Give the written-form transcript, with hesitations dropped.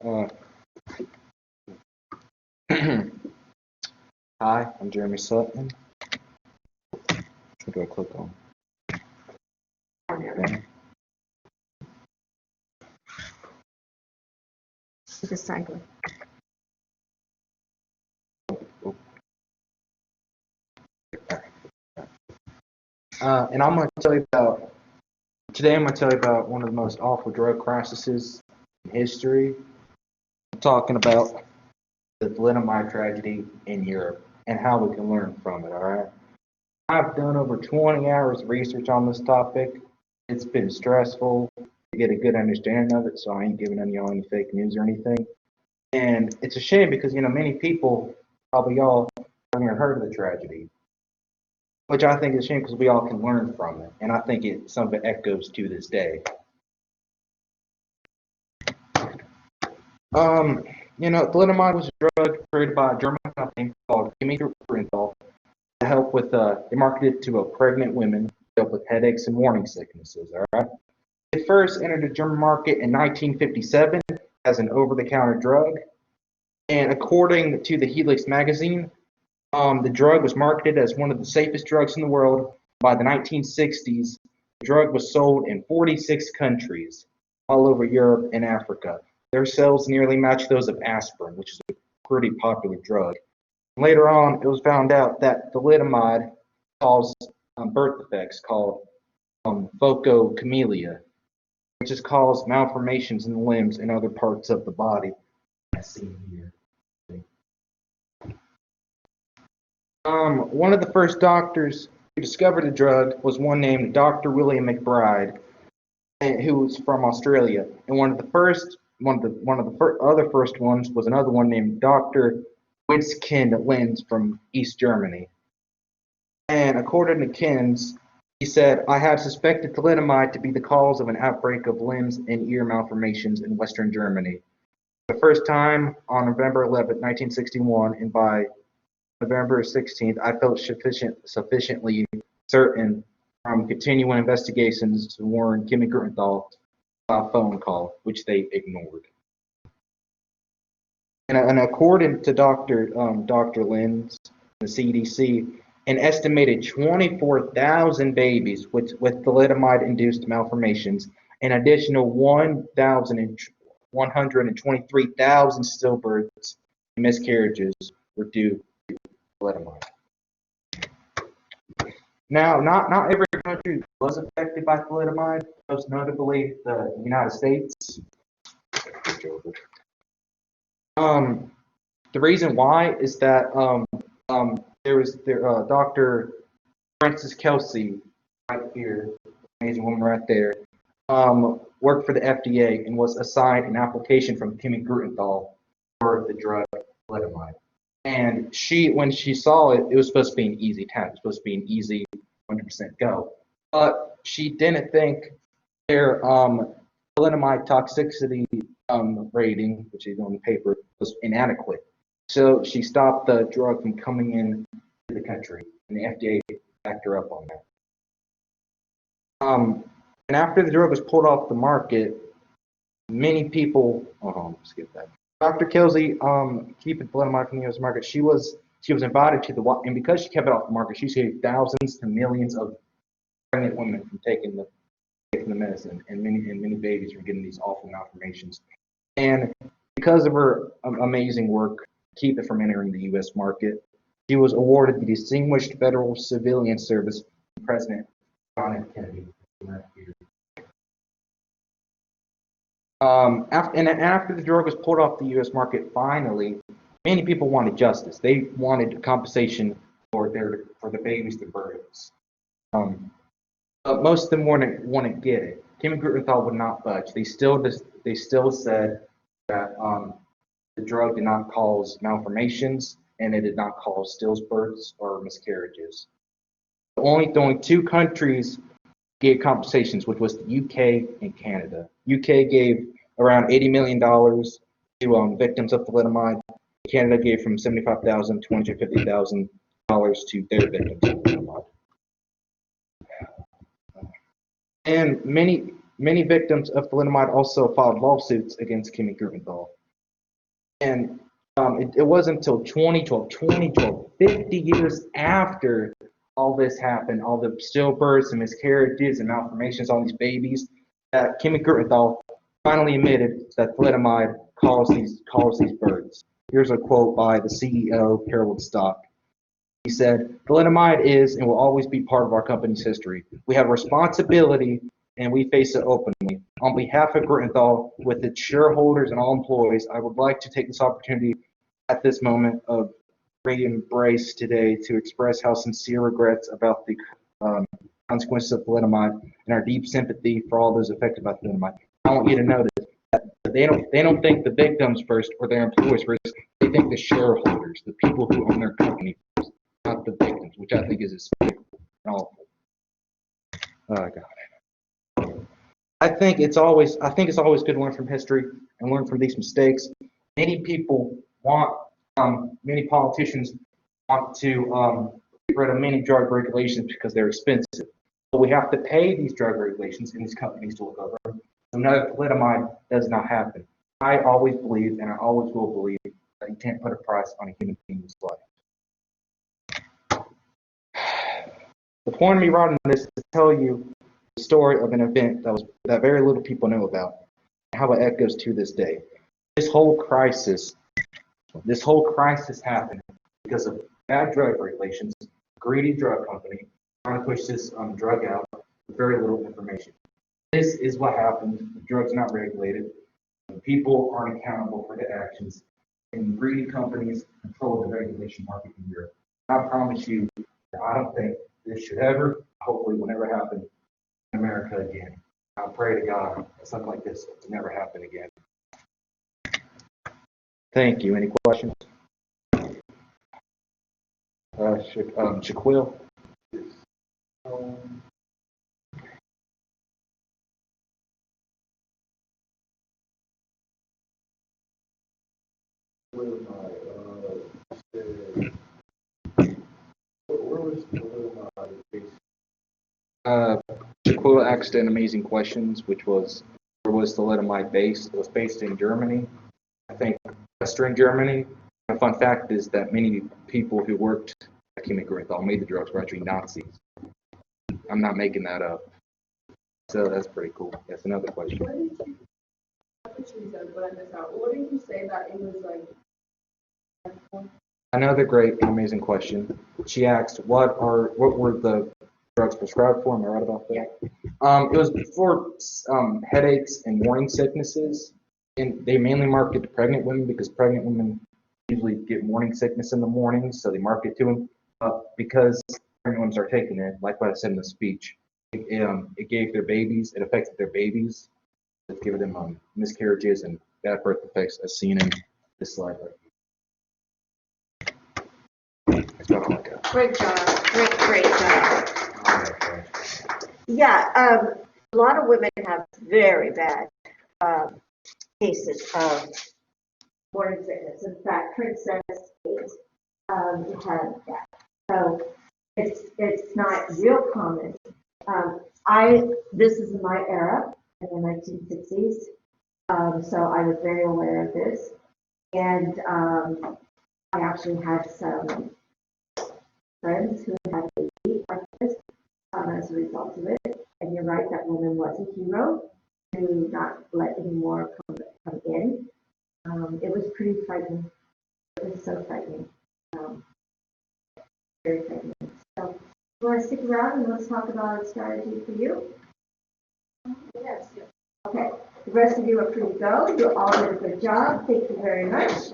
Uh, Hi, I'm Jeremy Sutton. What do I click on? Okay. Just cycle. And I'm going to tell you about, today I'm going to tell you about one of the most awful drug crises in history. I'm talking about the thalidomide tragedy in Europe and how we can learn from it, all right? I've done over 20 hours of research on this topic. It's been stressful to get a good understanding of it, so I ain't giving y'all any fake news or anything. And it's a shame because, many people, probably y'all, haven't even heard of the tragedy, which I think is a shame because we all can learn from it. And I think some of it echoes to this day. Um, thalidomide was a drug created by a German company called Chemie Grünenthal to help with, they marketed it to pregnant women to help with headaches and morning sicknesses, all right? It first entered the German market in 1957 as an over-the-counter drug. And according to the Helix magazine, the drug was marketed as one of the safest drugs in the world. By the 1960s, the drug was sold in 46 countries all over Europe and Africa. Their sales nearly matched those of aspirin, which is a pretty popular drug. Later on, it was found out that thalidomide caused birth defects called phococamelia, which has caused malformations in the limbs and other parts of the body, as seen here. One of the first doctors who discovered the drug was one named Dr. William McBride, who was from Australia. And one of the other first ones was another one named Dr. Witzkind Linz from East Germany. And according to Kinz, he said, I had suspected thalidomide to be the cause of an outbreak of limbs and ear malformations in Western Germany. The first time on November 11, 1961, and by November 16th, I felt sufficiently certain from continuing investigations to warn Chemie Grünenthal by phone call, which they ignored. And according to Dr. Linz, the CDC, an estimated 24,000 babies with thalidomide-induced malformations, an additional 123,000 stillbirths and miscarriages were due to thalidomide. Now, not every country was affected by thalidomide, most notably the United States. The reason why is that Dr. Frances Kelsey, right here, amazing woman right there, worked for the FDA and was assigned an application from Chemie Grünenthal for the drug thalidomide. And when she saw it, it was supposed to be an easy task. It was supposed to be an easy 100% go. But she didn't think their thalidomide toxicity rating, which is on the paper, was inadequate. So she stopped the drug from coming in to the country, and the FDA backed her up on that. And after the drug was pulled off the market, many people, skip that. Dr. Kelsey, keeping thalidomide from the U.S. market, she was invited to and because she kept it off the market, she saved thousands to millions of pregnant women from taking the medicine, and many babies from getting these awful malformations. And because of her amazing work to keep it from entering the U.S. market, she was awarded the Distinguished Federal Civilian Service from President John F. Kennedy. After the drug was pulled off the U.S. market, finally, many people wanted justice. They wanted compensation for the babies' births. But most of them wouldn't get it. Chemie Grünenthal would not budge. They still said that the drug did not cause malformations and it did not cause stillbirths or miscarriages. Only two countries gave compensations, which was the UK and Canada. UK gave around $80 million to victims of thalidomide. Canada gave from $75,000 to $150,000 to their victims of thalidomide. And many victims of thalidomide also filed lawsuits against Chemie Grünenthal. And it wasn't until 2012, 50 years after all this happened, all the stillbirths and miscarriages and malformations on these babies, that Kimmy Gurtenthal finally admitted that thalidomide caused these births. Here's a quote by the CEO, Harold Stock. He said, "Thalidomide is and will always be part of our company's history. We have a responsibility and we face it openly. On behalf of Gurtenthal, with its shareholders and all employees, I would like to take this opportunity at this moment of great embrace today to express how sincere regrets about the consequences of thalidomide and our deep sympathy for all those affected by thalidomide. I want you to notice that they don't think the victims first or their employees first. They think the shareholders, the people who own their company first, not the victims, which I think is despicable and awful." Oh God. I think it's always good to learn from history and learn from these mistakes. Many people many politicians want to get rid of many drug regulations because they're expensive. But we have to pay these drug regulations and these companies to look over them. So now thalidomide does not happen. I always believe, and I always will believe, that you can't put a price on a human being's life. The point of me writing this is to tell you the story of an event that very little people know about, and how it echoes to this day. This whole crisis happened because of bad drug regulations, greedy drug company trying to push this drug out with very little information. This is what happens when drugs are not regulated, when people aren't accountable for their actions, and greedy companies control the regulation market in Europe. I promise you that I don't think this should ever, hopefully will never happen in America again. I pray to God that something like this will never happen again. Thank you. Any questions? Shaquille? Shaquille asked an amazing questions, which was, where was thalidomide based? It was based in Germany, I think Western Germany. A fun fact is that many people who worked at Kimmy Gurtenthal made the drugs were actually Nazis. I'm not making that up. So that's pretty cool. That's another question. What did you say that it was like? Another great and amazing question. She asked, what were the drugs prescribed for? Am I right about that? Yeah. It was for headaches and morning sicknesses, and they mainly market to pregnant women because pregnant women usually get morning sickness in the morning, so they market to them. Because pregnant women start taking it, like what I said in the speech, it gave their babies, it affected their babies, it gave them miscarriages and bad birth defects, as seen in this slide. Great job. Great job. Yeah, a lot of women have very bad cases of morning sickness. In fact, Princess had that. So it's not real common. This is my era in the 1960s, so I was very aware of this, and I actually had some friends who had a baby like this as a result of it. And you're right, that woman was a hero to not let any more come in. It was pretty frightening. It was so frightening. Very frightening. So, you want to stick around and let's talk about a strategy for you? Yes. Okay. The rest of you are free to go. You all did a good job. Thank you very much.